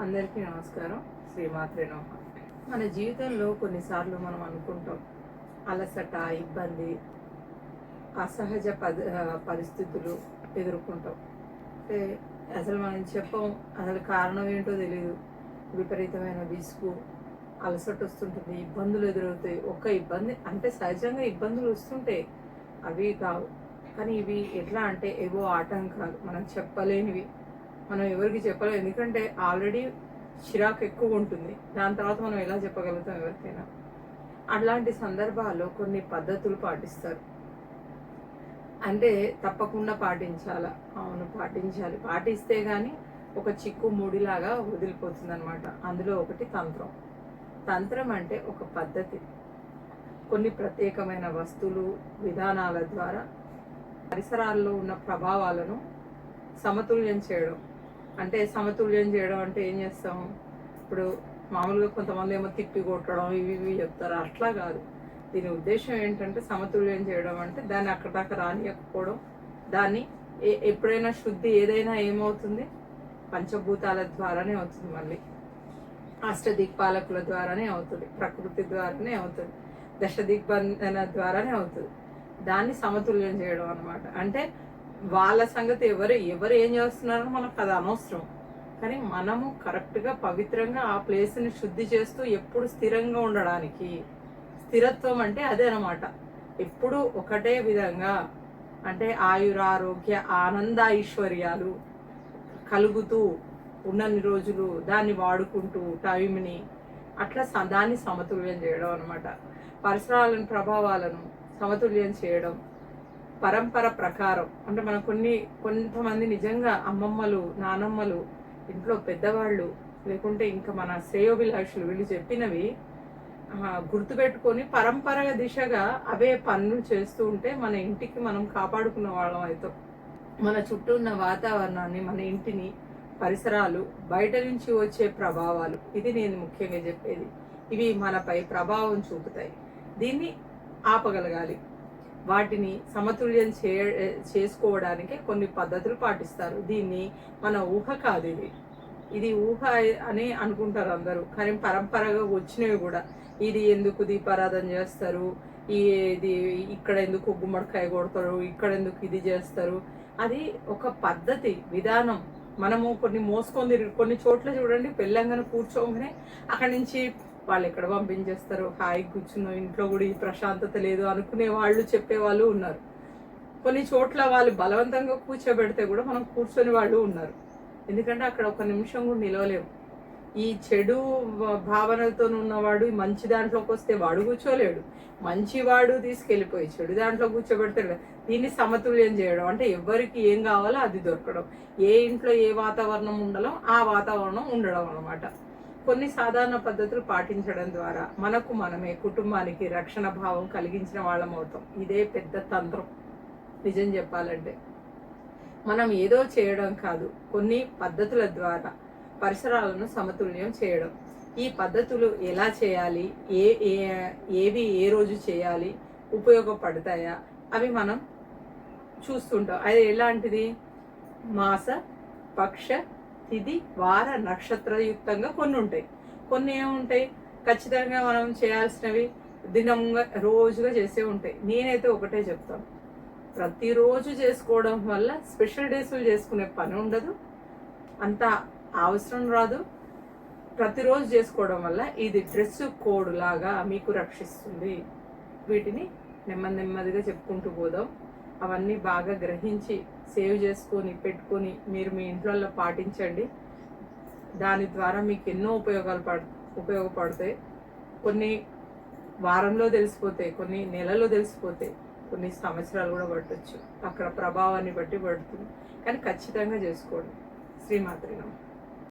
అందరికీ నమస్కారం. శ్రీమాత్రే నమః. మన జీవితంలో కొన్నిసార్లు మనం అనుకుంటాం అలసట, ఇబ్బంది, అసహజ పరిస్థితులు ఎదుర్కొంటాం. అంటే అసలు మనం చెప్పం, అసలు కారణం ఏంటో తెలియదు. విపరీతమైన విసుగు, అలసట వస్తుంటుంది, ఇబ్బందులు ఎదురవుతాయి. ఒక్క ఇబ్బంది అంటే సహజంగా ఇబ్బందులు వస్తుంటాయి, అవి కావు. కానీ ఇవి ఎట్లా అంటే ఏవో ఆటంకాలు, మనం చెప్పలేనివి, మనం ఎవరికి చెప్పలేము. ఎందుకంటే ఆల్రెడీ చిరాకు ఎక్కువ ఉంటుంది, దాని తర్వాత మనం ఎలా చెప్పగలుగుతాం ఎవరికైనా? అట్లాంటి సందర్భాల్లో కొన్ని పద్ధతులు పాటిస్తారు. అంటే తప్పకుండా పాటించాలా? అవును, పాటించాలి. పాటిస్తే కానీ ఒక చిక్కు ముడిలాగా వదిలిపోతుంది అనమాట. అందులో ఒకటి తంత్రం. తంత్రం అంటే ఒక పద్ధతి. కొన్ని ప్రత్యేకమైన వస్తువులు, విధానాల ద్వారా పరిసరాల్లో ఉన్న ప్రభావాలను సమతుల్యం చేయడం. అంటే సమతుల్యం చేయడం అంటే ఏం చేస్తాం? ఇప్పుడు మామూలుగా కొంతమంది ఏమో తిప్పి కొట్టడం ఇవి చెప్తారు, అట్లా కాదు. దీని ఉద్దేశం ఏంటంటే సమతుల్యం చేయడం అంటే దాన్ని అక్కడ దాకా రానియకపోవడం. దాన్ని ఎప్పుడైనా శుద్ధి ఏదైనా ఏమవుతుంది? పంచభూతాల ద్వారానే అవుతుంది, మళ్ళీ అష్టదిక్పాలకుల ద్వారానే అవుతుంది, ప్రకృతి ద్వారానే అవుతుంది, దశ దిగ్బంధన ద్వారానే అవుతుంది. దాన్ని సమతుల్యం చేయడం అనమాట. అంటే వాళ్ళ సంగతి ఎవరు ఏం చేస్తున్నారో మనకు అది అనవసరం. కానీ మనము కరెక్ట్గా పవిత్రంగా ఆ ప్లేస్ని శుద్ధి చేస్తూ ఎప్పుడు స్థిరంగా ఉండడానికి, స్థిరత్వం అంటే అదే అనమాట. ఎప్పుడు ఒకటే విధంగా, అంటే ఆయురారోగ్య ఆనంద ఐశ్వర్యాలు కలుగుతూ ఉన్నన్ని రోజులు దాన్ని వాడుకుంటూ టైంని అట్లా దాన్ని సమతుల్యం చేయడం అనమాట. పరిసరాలను, ప్రభావాలను సమతుల్యం చేయడం. పరంపర ప్రకారం అంటే మన కొంతమంది నిజంగా అమ్మమ్మలు, నానమ్మలు, ఇంట్లో పెద్దవాళ్ళు, లేకుంటే ఇంకా మన శ్రేయోభిలాషులు వీళ్ళు చెప్పినవి గుర్తుపెట్టుకొని పరంపర దిశగా అవే పనులు చేస్తూ ఉంటే మన ఇంటికి మనం కాపాడుకున్న వాళ్ళం అవుతాం. మన చుట్టూ ఉన్న వాతావరణాన్ని, మన ఇంటిని, పరిసరాలు, బయట నుంచి వచ్చే ప్రభావాలు, ఇది నేను ముఖ్యంగా చెప్పేది. ఇవి మనపై ప్రభావం చూపుతాయి. దీన్ని ఆపగలగాలి. వాటిని సమతుల్యం చేసుకోవడానికి కొన్ని పద్ధతులు పాటిస్తారు. దీన్ని మన ఊహ కాదు, ఇది ఊహ అని అనుకుంటారు అందరూ. కానీ పరంపరగా వచ్చినవి కూడా. ఇది ఎందుకు దీపారాధన చేస్తారు, ఇది ఇక్కడ ఎందుకు గుమ్మడికాయ కొడతారు, ఇక్కడ ఎందుకు ఇది చేస్తారు, అది ఒక పద్ధతి, విధానం. మనము కొన్ని మోసుకొని కొన్ని చోట్ల చూడండి, పెళ్ళంగానే కూర్చోగానే అక్కడి నుంచి వాళ్ళు ఎక్కడ పంపించేస్తారు, హాయి కూర్చున్నాం, ఇంట్లో కూడా ఈ ప్రశాంతత లేదు అనుకునే వాళ్ళు, చెప్పేవాళ్ళు ఉన్నారు. కొన్ని చోట్ల వాళ్ళు బలవంతంగా కూర్చోబెడితే కూడా మనం కూర్చొని వాళ్ళు ఉన్నారు. ఎందుకంటే అక్కడ ఒక నిమిషం కూడా నిలవలేము. ఈ చెడు భావనలతో ఉన్నవాడు మంచి దాంట్లోకి వస్తే వాడు కూర్చోలేడు, మంచివాడు తీసుకెళ్ళిపోయి చెడు దాంట్లో కూర్చోబెడతాడు. దీన్ని సమతుల్యం చేయడం అంటే ఎవరికి ఏం కావాలో అది దొరకడం, ఏ ఇంట్లో ఏ వాతావరణం ఉండాలో ఆ వాతావరణం ఉండడం అనమాట. కొన్ని సాధారణ పద్ధతులు పాటించడం ద్వారా మనకు మనమే, కుటుంబానికి రక్షణ భావం కలిగించిన వాళ్ళం అవుతాం. ఇదే పెద్ద తంత్రం. నిజం చెప్పాలంటే మనం ఏదో చేయడం కాదు, కొన్ని పద్ధతుల ద్వారా పరిసరాలను సమతుల్యం చేయడం. ఈ పద్ధతులు ఎలా చేయాలి, ఏవి ఏ రోజు చేయాలి, ఉపయోగపడతాయా, అవి మనం చూస్తుంటాం. అది ఎలాంటిది? మాస, పక్ష, తిథి, వార, నక్షత్రయుక్తంగా కొన్ని ఉంటాయి. కొన్ని ఏముంటాయి? ఖచ్చితంగా మనం చేయాల్సినవి దినంగా రోజుగా చేసే ఉంటాయి. నేనైతే ఒకటే చెప్తాను, ప్రతిరోజు చేసుకోవడం వల్ల స్పెషల్ డేస్లు చేసుకునే పని ఉండదు, అంత అవసరం రాదు. ప్రతిరోజు చేసుకోవడం వల్ల ఇది డ్రెస్ కోడ్ లాగా మీకు రక్షిస్తుంది. వీటిని నెమ్మదిగా చెప్పుకుంటూ పోదాం. అవన్నీ బాగా గ్రహించి సేవ్ చేసుకొని పెట్టుకొని మీరు మీ ఇంట్లో పాటించండి. దాని ద్వారా మీకు ఎన్నో ఉపయోగపడతాయి. కొన్ని వారంలో తెలిసిపోతాయి, కొన్ని నెలలో తెలిసిపోతాయి, కొన్ని సంవత్సరాలు కూడా పట్టవచ్చు. అక్కడ ప్రభావాన్ని బట్టి పడుతుంది. కానీ ఖచ్చితంగా చేసుకోండి. శ్రీమాత్రే నమః.